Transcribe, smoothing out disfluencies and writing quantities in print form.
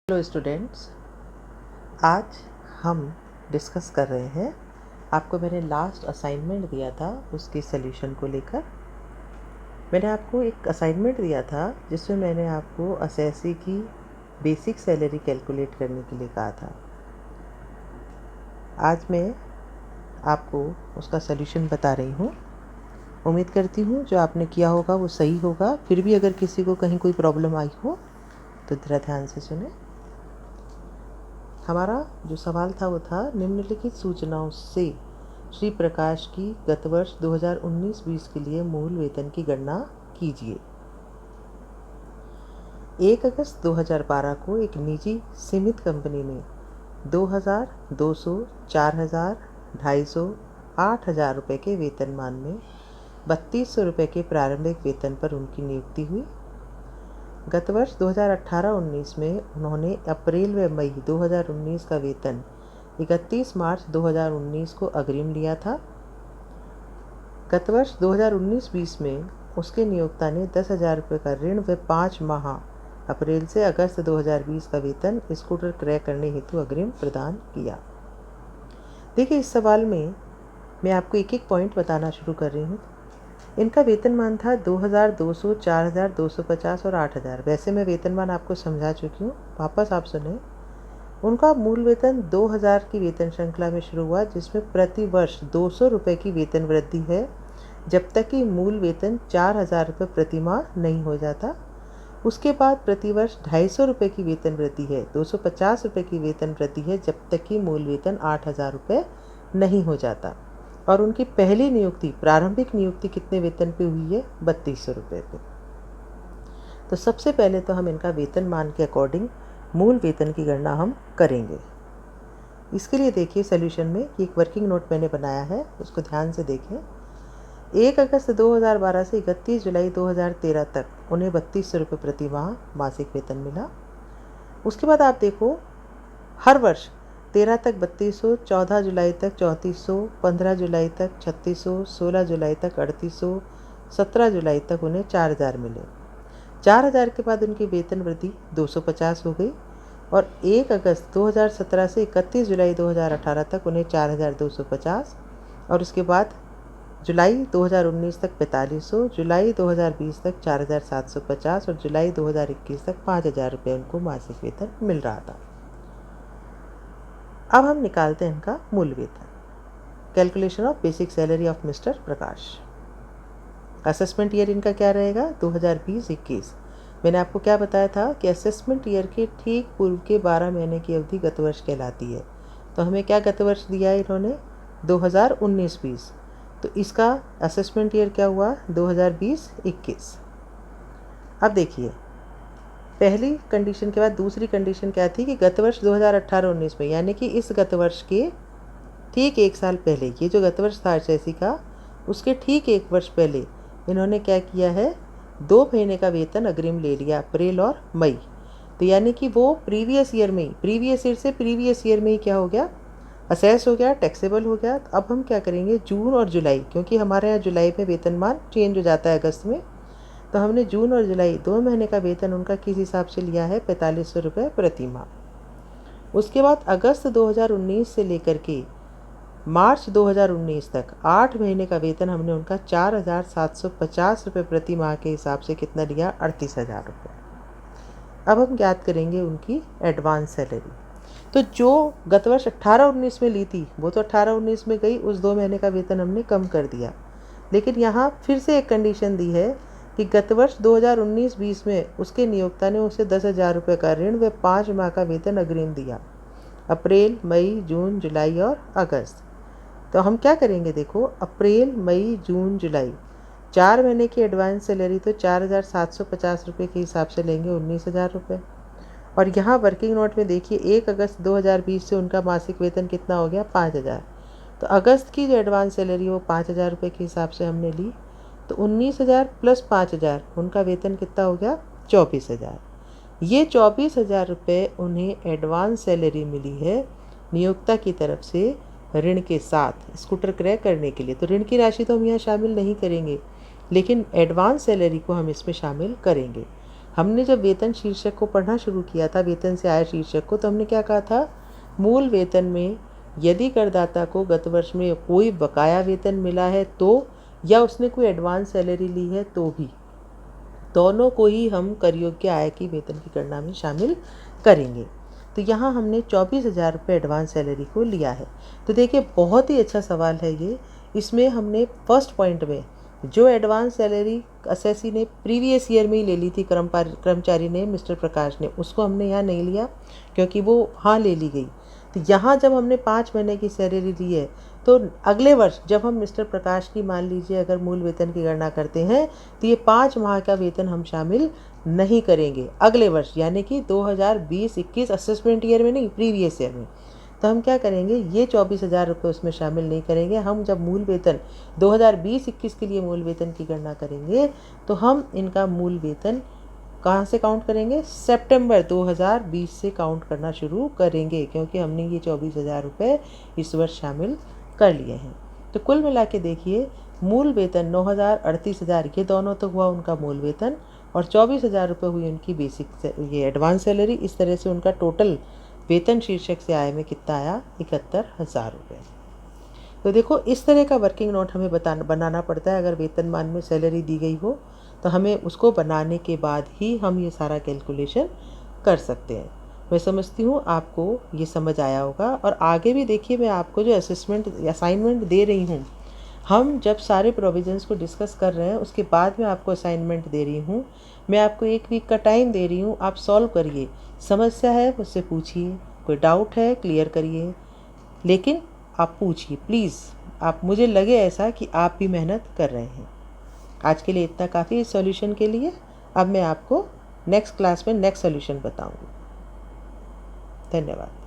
Hello students, आज हम discuss कर रहे हैं। आपको मैंने लास्ट असाइनमेंट दिया था उसके सॉल्यूशन को लेकर। मैंने आपको एक असाइनमेंट दिया था जिसमें मैंने आपको असेसी की बेसिक सैलरी कैलकुलेट करने के लिए कहा था। आज मैं आपको उसका सॉल्यूशन बता रही हूँ। उम्मीद करती हूँ जो आपने किया होगा वो सही होगा। फिर भी अगर किसी को कहीं कोई प्रॉब्लम आई हो तो ज़रा ध्यान से सुने। हमारा जो सवाल था वो था, निम्नलिखित सूचनाओं से श्री प्रकाश की गत वर्ष 2019-20 के लिए मूल वेतन की गणना कीजिए। 1 अगस्त 2012 को एक निजी सीमित कंपनी ने 2000, 200, 4000, 250, 8000 रुपये के वेतनमान में 3200 रुपये के प्रारंभिक वेतन पर उनकी नियुक्ति हुई। गत वर्ष 2018-19 में उन्होंने अप्रैल व मई 2019 का वेतन 31 मार्च 2019 को अग्रिम लिया था। गत वर्ष 2019-20 में उसके नियोक्ता ने 10,000 रुपये का ऋण व 5 माह अप्रैल से अगस्त 2020 का वेतन स्कूटर क्रय करने हेतु अग्रिम प्रदान किया। देखिए, इस सवाल में मैं आपको एक एक पॉइंट बताना शुरू कर रही हूँ। इनका वेतनमान था 2000, 200, 4000, 250 और 8000। वैसे मैं वेतनमान आपको समझा चुकी हूँ, वापस आप सुने। उनका मूल वेतन 2000 की वेतन श्रृंखला में शुरू हुआ, जिसमें प्रति वर्ष 200 रुपये की वेतन वृद्धि है जब तक कि मूल वेतन 4000 रुपये प्रति माह नहीं हो जाता। उसके बाद प्रति वर्ष 250 रुपये की वेतन वृद्धि है, 250 रुपये की वेतन वृद्धि है जब तक कि मूल वेतन 8000 रुपये नहीं हो जाता। और उनकी पहली नियुक्ति, प्रारंभिक नियुक्ति कितने वेतन पे हुई है? 3200 रुपये पे। तो सबसे पहले तो हम इनका वेतनमान के अकॉर्डिंग मूल वेतन की गणना हम करेंगे। इसके लिए देखिए, सॉल्यूशन में एक वर्किंग नोट मैंने बनाया है, उसको ध्यान से देखें। 1 अगस्त 2012 से 31 जुलाई 2013 तक उन्हें 3200 रुपये प्रति माह मासिक वेतन मिला। उसके बाद आप देखो, हर वर्ष 13 तक 3200, 14 जुलाई तक 3400, 15 जुलाई तक 3600, 16 जुलाई तक 3800, 17 जुलाई तक उन्हें 4000 मिले। 4000 के बाद उनकी वेतन वृद्धि 250 हो गई और 1 अगस्त 2017 से 31 जुलाई 2018 तक उन्हें 4250 और उसके बाद जुलाई 2019 तक 4500, जुलाई 2020 तक 4750 और जुलाई 2021 तक 5000 रुपये उनको मासिक वेतन मिल रहा था। अब हम निकालते हैं इनका मूल वेतन। Calculation of basic salary of mister Prakash. Assessment year इनका क्या रहेगा? 2020-21। मैंने आपको क्या बताया था कि असेसमेंट ईयर के ठीक पूर्व के 12 महीने की अवधि गत वर्ष कहलाती है। तो हमें क्या गत वर्ष दिया है इन्होंने? 2019-20। तो इसका असेसमेंट ईयर क्या हुआ? 2020-21। अब देखिए, पहली कंडीशन के बाद दूसरी कंडीशन क्या थी कि गत वर्ष 2018-19 में, यानी कि इस गत वर्ष के ठीक एक साल पहले, ये जो गत वर्ष था असेसी का, उसके ठीक एक वर्ष पहले इन्होंने क्या किया है? 2 महीने का वेतन अग्रिम ले लिया, अप्रैल और मई। तो यानी कि वो प्रीवियस ईयर में ही, प्रीवियस ईयर से प्रीवियस ईयर में ही क्या हो गया? असेस हो गया, टैक्सेबल हो गया। तो अब हम क्या करेंगे? जून और जुलाई, क्योंकि हमारे यहाँ जुलाई में वेतनमान चेंज हो जाता है अगस्त में, तो हमने जून और जुलाई 2 महीने का वेतन उनका किस हिसाब से लिया है? 4500 रुपये प्रति माह। उसके बाद अगस्त 2019 से लेकर के मार्च 2019 तक 8 महीने का वेतन हमने उनका 4750 रुपये प्रति माह के हिसाब से कितना लिया? 38,000 रुपये। अब हम ज्ञात करेंगे उनकी एडवांस सैलरी। तो जो गत वर्ष 18-19 में ली थी वो तो 18-19 में गई, उस 2 महीने का वेतन हमने कम कर दिया। लेकिन यहाँ फिर से एक कंडीशन दी है कि गत वर्ष 2019-20 में उसके नियोक्ता ने उसे 10,000 रुपये का ऋण व 5 माह का वेतन अग्रिम दिया, अप्रैल, मई, जून, जुलाई और अगस्त। तो हम क्या करेंगे? देखो, अप्रैल, मई, जून, जुलाई 4 महीने की एडवांस सैलरी तो 4750 रुपये के हिसाब से लेंगे, 19,000 रुपये। और यहाँ वर्किंग नोट में देखिए, 1 अगस्त 2020 से उनका मासिक वेतन कितना हो गया? 5000। तो अगस्त की जो एडवांस सैलरी वो 5000 रुपये के हिसाब से हमने ली, तो 19,000 प्लस 5000 उनका वेतन कितना हो गया? 24,000। ये 24,000 रुपये उन्हें एडवांस सैलरी मिली है नियोक्ता की तरफ से ऋण के साथ स्कूटर क्रय करने के लिए। तो ऋण की राशि तो हम यहाँ शामिल नहीं करेंगे, लेकिन एडवांस सैलरी को हम इसमें शामिल करेंगे। हमने जब वेतन शीर्षक को पढ़ना शुरू किया था, वेतन से आय शीर्षक को, तो हमने क्या कहा था, मूल वेतन में यदि करदाता को गत वर्ष में कोई बकाया वेतन मिला है तो, या उसने कोई एडवांस सैलरी ली है तो भी, दोनों को ही हम कर योग्य आय की वेतन की गणना में शामिल करेंगे। तो यहाँ हमने 24,000 रुपये एडवांस सैलरी को लिया है। तो देखिए बहुत ही अच्छा सवाल है ये। इसमें हमने फर्स्ट पॉइंट में जो एडवांस सैलरी असेसी ने प्रीवियस ईयर में ही ले ली थी, कर्मचारी ने, मिस्टर प्रकाश ने, उसको हमने यहाँ नहीं लिया क्योंकि वो हाँ ले ली गई। तो यहाँ जब हमने 5 महीने की सैलरी ली है तो अगले वर्ष जब हम मिस्टर प्रकाश की मान लीजिए अगर मूल वेतन की गणना करते हैं तो ये 5 माह का वेतन हम शामिल नहीं करेंगे अगले वर्ष, यानी कि 2020-21 असेसमेंट ईयर में नहीं, प्रीवियस ईयर में। तो हम क्या करेंगे, ये 24,000 रुपये उसमें शामिल नहीं करेंगे। हम जब मूल वेतन 2020-21 के लिए मूल वेतन की गणना करेंगे तो हम इनका मूल वेतन कहाँ से काउंट करेंगे, सितंबर 2020 से काउंट करना शुरू करेंगे, क्योंकि हमने ये 24,000 रुपये इस वर्ष शामिल कर लिए हैं। तो कुल मिला के देखिए, मूल वेतन 9,000, 38,000 ये दोनों तो हुआ उनका मूल वेतन, और 24,000 रुपये हुई उनकी बेसिक ये एडवांस सैलरी। इस तरह से उनका टोटल वेतन शीर्षक से आय में कितना आया, 71,000 रुपये। तो देखो इस तरह का वर्किंग नोट हमें बनाना पड़ता है। अगर वेतनमान में सैलरी दी गई हो तो हमें उसको बनाने के बाद ही हम ये सारा कैलकुलेशन कर सकते हैं। मैं समझती हूँ आपको ये समझ आया होगा। और आगे भी देखिए, मैं आपको जो असाइनमेंट दे रही हूँ, हम जब सारे प्रोविजंस को डिस्कस कर रहे हैं उसके बाद मैं आपको असाइनमेंट दे रही हूँ। मैं आपको 1 वीक का टाइम दे रही हूँ, आप सॉल्व करिए। समस्या है मुझसे पूछिए, कोई डाउट है क्लियर करिए, लेकिन आप पूछिए प्लीज़। आप मुझे लगे ऐसा कि आप भी मेहनत कर रहे हैं। आज के लिए इतना काफ़ी इस सॉल्यूशन के लिए। अब मैं आपको नेक्स्ट क्लास में नेक्स्ट सॉल्यूशन बताऊंगी। धन्यवाद।